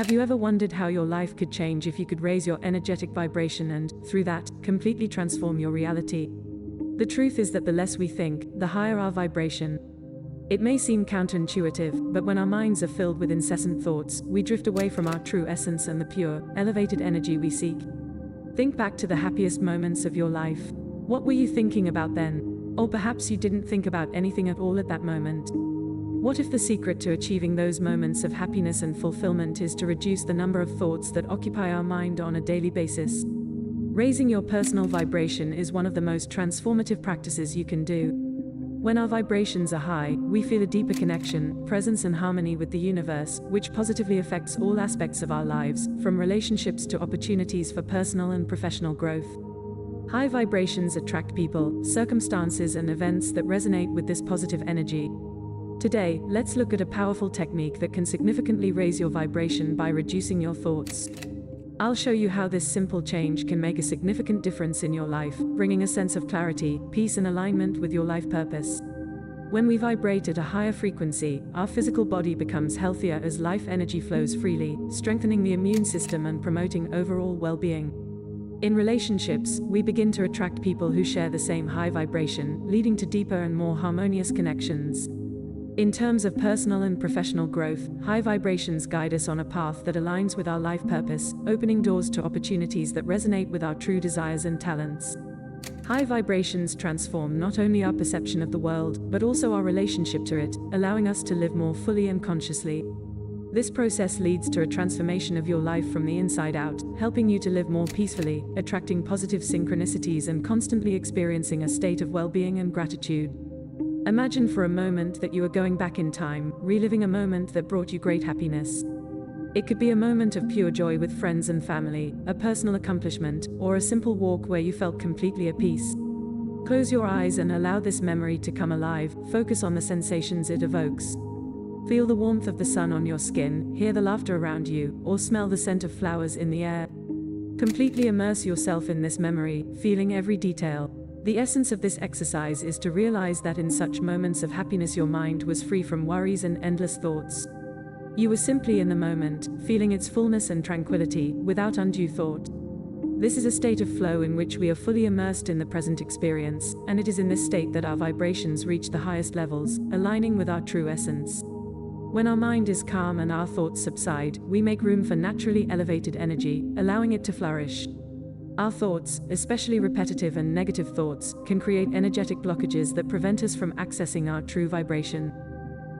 Have you ever wondered how your life could change if you could raise your energetic vibration and, through that, completely transform your reality? The truth is that the less we think, the higher our vibration. It may seem counterintuitive, but when our minds are filled with incessant thoughts, we drift away from our true essence and the pure, elevated energy we seek. Think back to the happiest moments of your life. What were you thinking about then? Or perhaps you didn't think about anything at all at that moment. What if the secret to achieving those moments of happiness and fulfillment is to reduce the number of thoughts that occupy our mind on a daily basis? Raising your personal vibration is one of the most transformative practices you can do. When our vibrations are high, we feel a deeper connection, presence and harmony with the universe, which positively affects all aspects of our lives, from relationships to opportunities for personal and professional growth. High vibrations attract people, circumstances and events that resonate with this positive energy. Today, let's look at a powerful technique that can significantly raise your vibration by reducing your thoughts. I'll show you how this simple change can make a significant difference in your life, bringing a sense of clarity, peace and alignment with your life purpose. When we vibrate at a higher frequency, our physical body becomes healthier as life energy flows freely, strengthening the immune system and promoting overall well-being. In relationships, we begin to attract people who share the same high vibration, leading to deeper and more harmonious connections. In terms of personal and professional growth, high vibrations guide us on a path that aligns with our life purpose, opening doors to opportunities that resonate with our true desires and talents. High vibrations transform not only our perception of the world, but also our relationship to it, allowing us to live more fully and consciously. This process leads to a transformation of your life from the inside out, helping you to live more peacefully, attracting positive synchronicities and constantly experiencing a state of well-being and gratitude. Imagine for a moment that you are going back in time, reliving a moment that brought you great happiness. It could be a moment of pure joy with friends and family, a personal accomplishment, or a simple walk where you felt completely at peace. Close your eyes and allow this memory to come alive, focus on the sensations it evokes. Feel the warmth of the sun on your skin, hear the laughter around you, or smell the scent of flowers in the air. Completely immerse yourself in this memory, feeling every detail. The essence of this exercise is to realize that in such moments of happiness your mind was free from worries and endless thoughts. You were simply in the moment, feeling its fullness and tranquility, without undue thought. This is a state of flow in which we are fully immersed in the present experience, and it is in this state that our vibrations reach the highest levels, aligning with our true essence. When our mind is calm and our thoughts subside, we make room for naturally elevated energy, allowing it to flourish. Our thoughts, especially repetitive and negative thoughts, can create energetic blockages that prevent us from accessing our true vibration.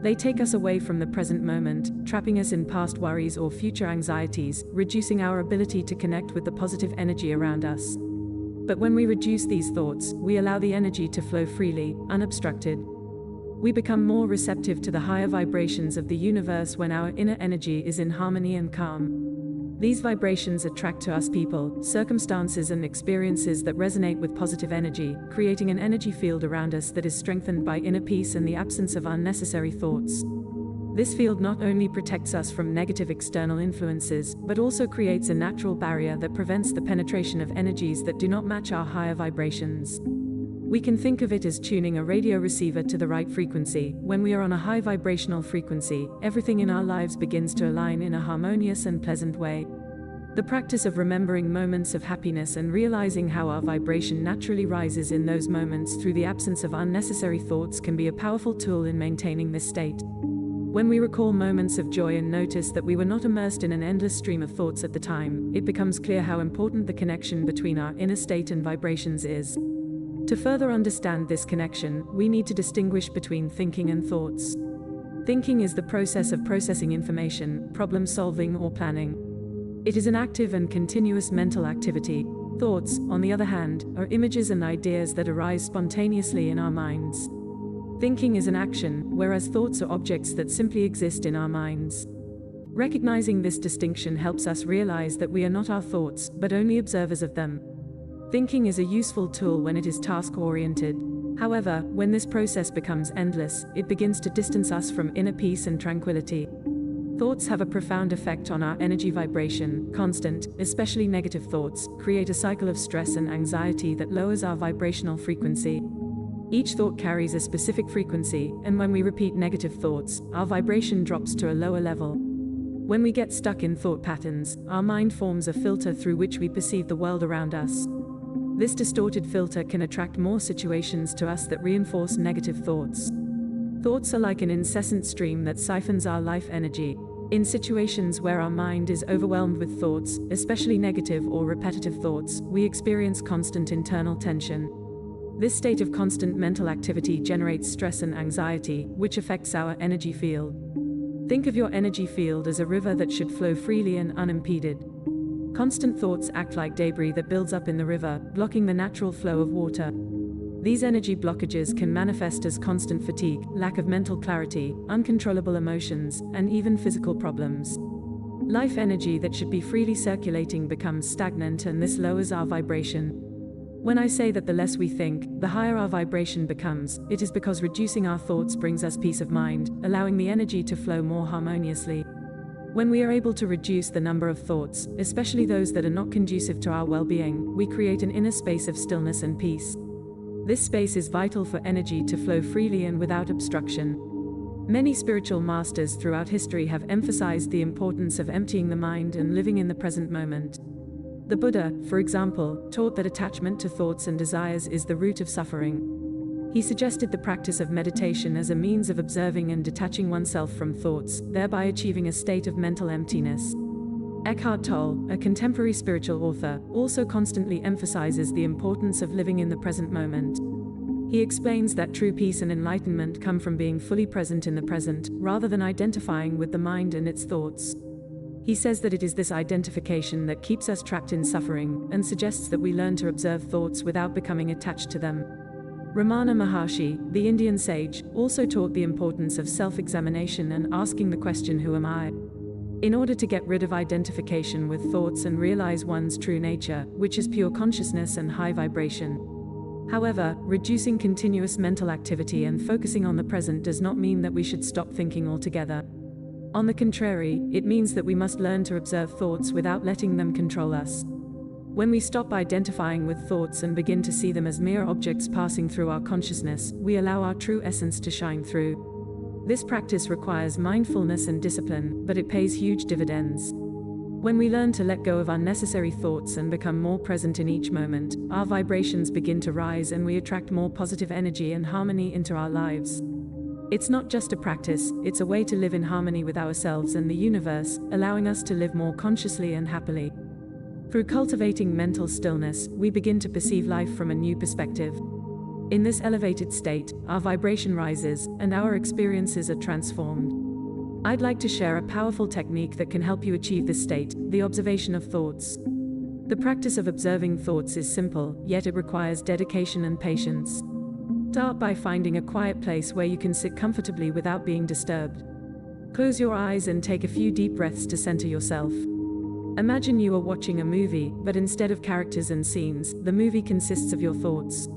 They take us away from the present moment, trapping us in past worries or future anxieties, reducing our ability to connect with the positive energy around us. But when we reduce these thoughts, we allow the energy to flow freely, unobstructed. We become more receptive to the higher vibrations of the universe when our inner energy is in harmony and calm. These vibrations attract to us people, circumstances and experiences that resonate with positive energy, creating an energy field around us that is strengthened by inner peace and the absence of unnecessary thoughts. This field not only protects us from negative external influences, but also creates a natural barrier that prevents the penetration of energies that do not match our higher vibrations. We can think of it as tuning a radio receiver to the right frequency. When we are on a high vibrational frequency, everything in our lives begins to align in a harmonious and pleasant way. The practice of remembering moments of happiness and realizing how our vibration naturally rises in those moments through the absence of unnecessary thoughts can be a powerful tool in maintaining this state. When we recall moments of joy and notice that we were not immersed in an endless stream of thoughts at the time, it becomes clear how important the connection between our inner state and vibrations is. To further understand this connection, we need to distinguish between thinking and thoughts. Thinking is the process of processing information, problem solving or planning. It is an active and continuous mental activity. Thoughts, on the other hand, are images and ideas that arise spontaneously in our minds. Thinking is an action, whereas thoughts are objects that simply exist in our minds. Recognizing this distinction helps us realize that we are not our thoughts, but only observers of them. Thinking is a useful tool when it is task-oriented. However, when this process becomes endless, it begins to distance us from inner peace and tranquility. Thoughts have a profound effect on our energy vibration. Constant, especially negative thoughts, create a cycle of stress and anxiety that lowers our vibrational frequency. Each thought carries a specific frequency, and when we repeat negative thoughts, our vibration drops to a lower level. When we get stuck in thought patterns, our mind forms a filter through which we perceive the world around us. This distorted filter can attract more situations to us that reinforce negative thoughts. Thoughts are like an incessant stream that siphons our life energy. In situations where our mind is overwhelmed with thoughts, especially negative or repetitive thoughts, we experience constant internal tension. This state of constant mental activity generates stress and anxiety, which affects our energy field. Think of your energy field as a river that should flow freely and unimpeded. Constant thoughts act like debris that builds up in the river, blocking the natural flow of water. These energy blockages can manifest as constant fatigue, lack of mental clarity, uncontrollable emotions, and even physical problems. Life energy that should be freely circulating becomes stagnant, and this lowers our vibration. When I say that the less we think, the higher our vibration becomes, it is because reducing our thoughts brings us peace of mind, allowing the energy to flow more harmoniously. When we are able to reduce the number of thoughts, especially those that are not conducive to our well-being, we create an inner space of stillness and peace. This space is vital for energy to flow freely and without obstruction. Many spiritual masters throughout history have emphasized the importance of emptying the mind and living in the present moment. The Buddha, for example, taught that attachment to thoughts and desires is the root of suffering. He suggested the practice of meditation as a means of observing and detaching oneself from thoughts, thereby achieving a state of mental emptiness. Eckhart Tolle, a contemporary spiritual author, also constantly emphasizes the importance of living in the present moment. He explains that true peace and enlightenment come from being fully present in the present, rather than identifying with the mind and its thoughts. He says that it is this identification that keeps us trapped in suffering, and suggests that we learn to observe thoughts without becoming attached to them. Ramana Maharshi, the Indian sage, also taught the importance of self-examination and asking the question, "Who am I?" in order to get rid of identification with thoughts and realize one's true nature, which is pure consciousness and high vibration. However, reducing continuous mental activity and focusing on the present does not mean that we should stop thinking altogether. On the contrary, it means that we must learn to observe thoughts without letting them control us. When we stop identifying with thoughts and begin to see them as mere objects passing through our consciousness, we allow our true essence to shine through. This practice requires mindfulness and discipline, but it pays huge dividends. When we learn to let go of unnecessary thoughts and become more present in each moment, our vibrations begin to rise and we attract more positive energy and harmony into our lives. It's not just a practice, it's a way to live in harmony with ourselves and the universe, allowing us to live more consciously and happily. Through cultivating mental stillness, we begin to perceive life from a new perspective. In this elevated state, our vibration rises, and our experiences are transformed. I'd like to share a powerful technique that can help you achieve this state: the observation of thoughts. The practice of observing thoughts is simple, yet it requires dedication and patience. Start by finding a quiet place where you can sit comfortably without being disturbed. Close your eyes and take a few deep breaths to center yourself. Imagine you are watching a movie, but instead of characters and scenes, the movie consists of your thoughts.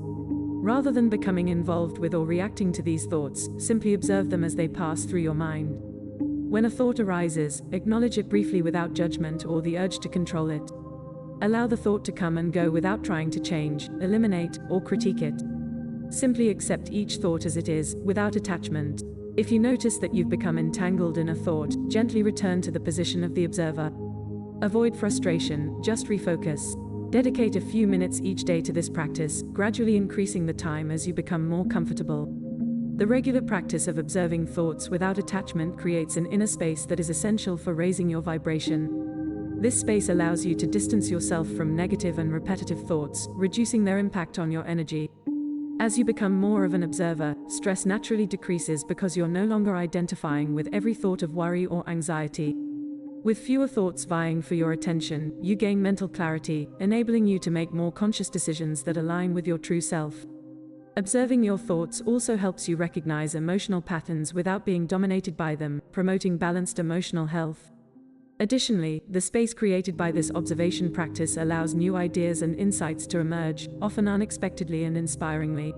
Rather than becoming involved with or reacting to these thoughts, simply observe them as they pass through your mind. When a thought arises, acknowledge it briefly without judgment or the urge to control it. Allow the thought to come and go without trying to change, eliminate, or critique it. Simply accept each thought as it is, without attachment. If you notice that you've become entangled in a thought, gently return to the position of the observer. Avoid frustration, just refocus. Dedicate a few minutes each day to this practice, gradually increasing the time as you become more comfortable. The regular practice of observing thoughts without attachment creates an inner space that is essential for raising your vibration. This space allows you to distance yourself from negative and repetitive thoughts, reducing their impact on your energy. As you become more of an observer, stress naturally decreases because you're no longer identifying with every thought of worry or anxiety. With fewer thoughts vying for your attention, you gain mental clarity, enabling you to make more conscious decisions that align with your true self. Observing your thoughts also helps you recognize emotional patterns without being dominated by them, promoting balanced emotional health. Additionally, the space created by this observation practice allows new ideas and insights to emerge, often unexpectedly and inspiringly.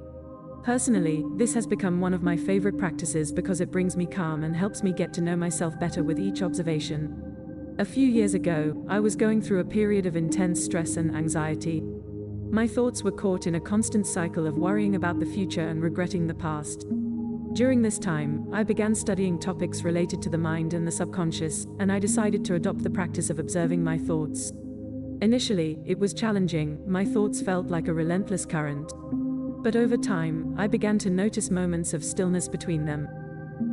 Personally, this has become one of my favorite practices because it brings me calm and helps me get to know myself better with each observation. A few years ago, I was going through a period of intense stress and anxiety. My thoughts were caught in a constant cycle of worrying about the future and regretting the past. During this time, I began studying topics related to the mind and the subconscious, and I decided to adopt the practice of observing my thoughts. Initially, it was challenging. My thoughts felt like a relentless current. But over time, I began to notice moments of stillness between them.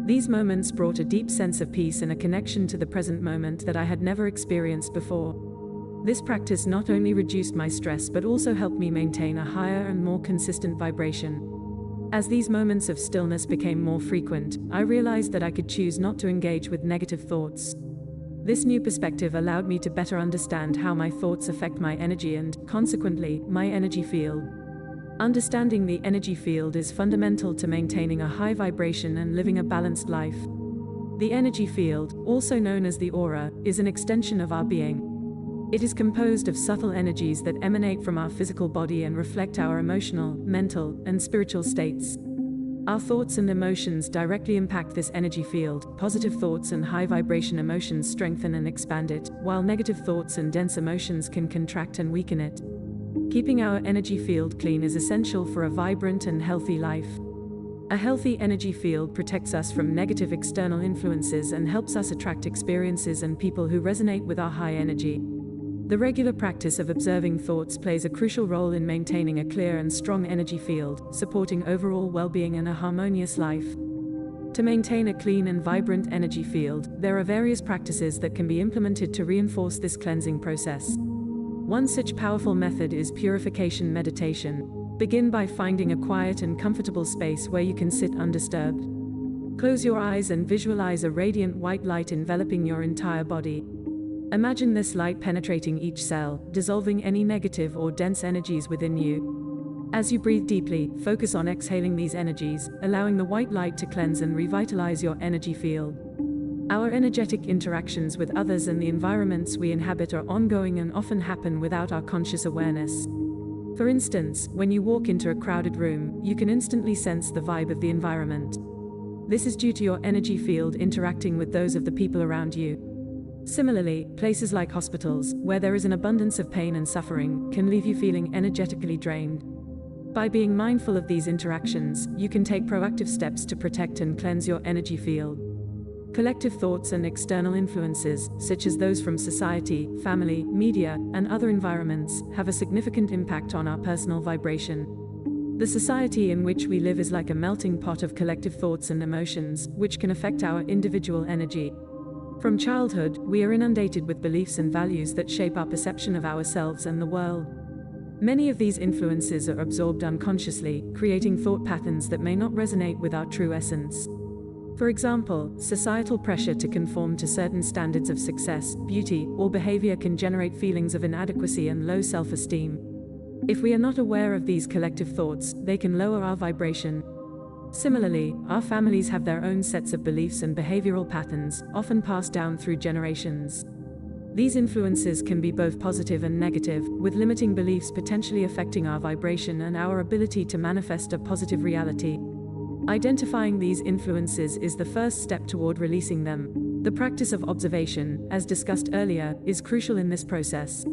These moments brought a deep sense of peace and a connection to the present moment that I had never experienced before. This practice not only reduced my stress but also helped me maintain a higher and more consistent vibration. As these moments of stillness became more frequent, I realized that I could choose not to engage with negative thoughts. This new perspective allowed me to better understand how my thoughts affect my energy and, consequently, my energy field. Understanding the energy field is fundamental to maintaining a high vibration and living a balanced life. The energy field, also known as the aura, is an extension of our being. It is composed of subtle energies that emanate from our physical body and reflect our emotional, mental, and spiritual states. Our thoughts and emotions directly impact this energy field. Positive thoughts and high vibration emotions strengthen and expand it, while negative thoughts and dense emotions can contract and weaken it. Keeping our energy field clean is essential for a vibrant and healthy life. A healthy energy field protects us from negative external influences and helps us attract experiences and people who resonate with our high energy. The regular practice of observing thoughts plays a crucial role in maintaining a clear and strong energy field, supporting overall well-being and a harmonious life. To maintain a clean and vibrant energy field, there are various practices that can be implemented to reinforce this cleansing process. One such powerful method is Purification Meditation. Begin by finding a quiet and comfortable space where you can sit undisturbed. Close your eyes and visualize a radiant white light enveloping your entire body. Imagine this light penetrating each cell, dissolving any negative or dense energies within you. As you breathe deeply, focus on exhaling these energies, allowing the white light to cleanse and revitalize your energy field. Our energetic interactions with others and the environments we inhabit are ongoing and often happen without our conscious awareness. For instance, when you walk into a crowded room, you can instantly sense the vibe of the environment. This is due to your energy field interacting with those of the people around you. Similarly, places like hospitals, where there is an abundance of pain and suffering, can leave you feeling energetically drained. By being mindful of these interactions, you can take proactive steps to protect and cleanse your energy field. Collective thoughts and external influences, such as those from society, family, media, and other environments, have a significant impact on our personal vibration. The society in which we live is like a melting pot of collective thoughts and emotions, which can affect our individual energy. From childhood, we are inundated with beliefs and values that shape our perception of ourselves and the world. Many of these influences are absorbed unconsciously, creating thought patterns that may not resonate with our true essence. For example, societal pressure to conform to certain standards of success, beauty, or behavior can generate feelings of inadequacy and low self-esteem. If we are not aware of these collective thoughts, they can lower our vibration. Similarly, our families have their own sets of beliefs and behavioral patterns, often passed down through generations. These influences can be both positive and negative, with limiting beliefs potentially affecting our vibration and our ability to manifest a positive reality. Identifying these influences is the first step toward releasing them. The practice of observation, as discussed earlier, is crucial in this process.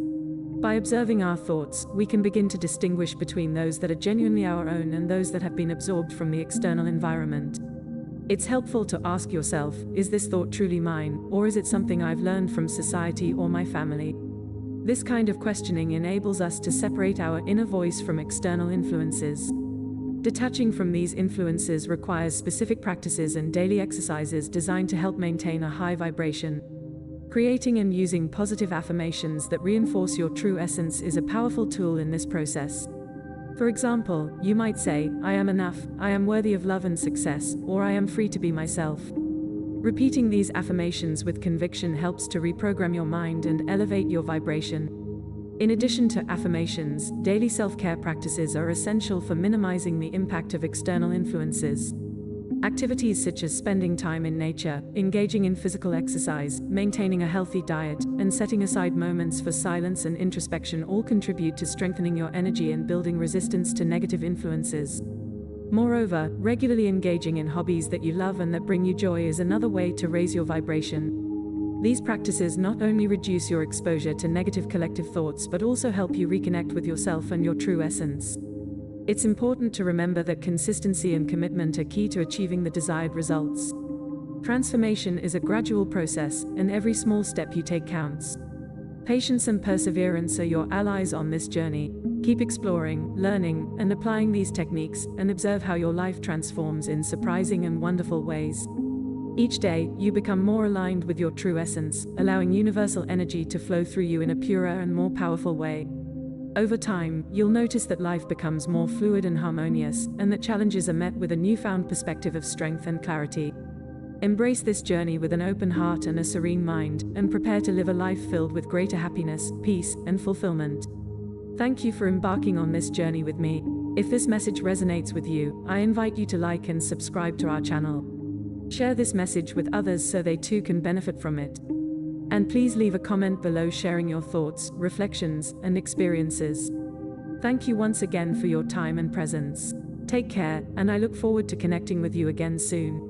By observing our thoughts, we can begin to distinguish between those that are genuinely our own and those that have been absorbed from the external environment. It's helpful to ask yourself, is this thought truly mine, or is it something I've learned from society or my family? This kind of questioning enables us to separate our inner voice from external influences. Detaching from these influences requires specific practices and daily exercises designed to help maintain a high vibration. Creating and using positive affirmations that reinforce your true essence is a powerful tool in this process. For example, you might say, I am enough, I am worthy of love and success, or I am free to be myself. Repeating these affirmations with conviction helps to reprogram your mind and elevate your vibration. In addition to affirmations, daily self-care practices are essential for minimizing the impact of external influences. Activities such as spending time in nature, engaging in physical exercise, maintaining a healthy diet, and setting aside moments for silence and introspection all contribute to strengthening your energy and building resistance to negative influences. Moreover, regularly engaging in hobbies that you love and that bring you joy is another way to raise your vibration. These practices not only reduce your exposure to negative collective thoughts but also help you reconnect with yourself and your true essence. It's important to remember that consistency and commitment are key to achieving the desired results. Transformation is a gradual process, and every small step you take counts. Patience and perseverance are your allies on this journey. Keep exploring, learning, and applying these techniques, and observe how your life transforms in surprising and wonderful ways. Each day, you become more aligned with your true essence, allowing universal energy to flow through you in a purer and more powerful way. Over time, you'll notice that life becomes more fluid and harmonious, and that challenges are met with a newfound perspective of strength and clarity. Embrace this journey with an open heart and a serene mind, and prepare to live a life filled with greater happiness, peace, and fulfillment. Thank you for embarking on this journey with me. If this message resonates with you, I invite you to like and subscribe to our channel. Share this message with others so they too can benefit from it. And please leave a comment below sharing your thoughts, reflections, and experiences. Thank you once again for your time and presence. Take care, and I look forward to connecting with you again soon.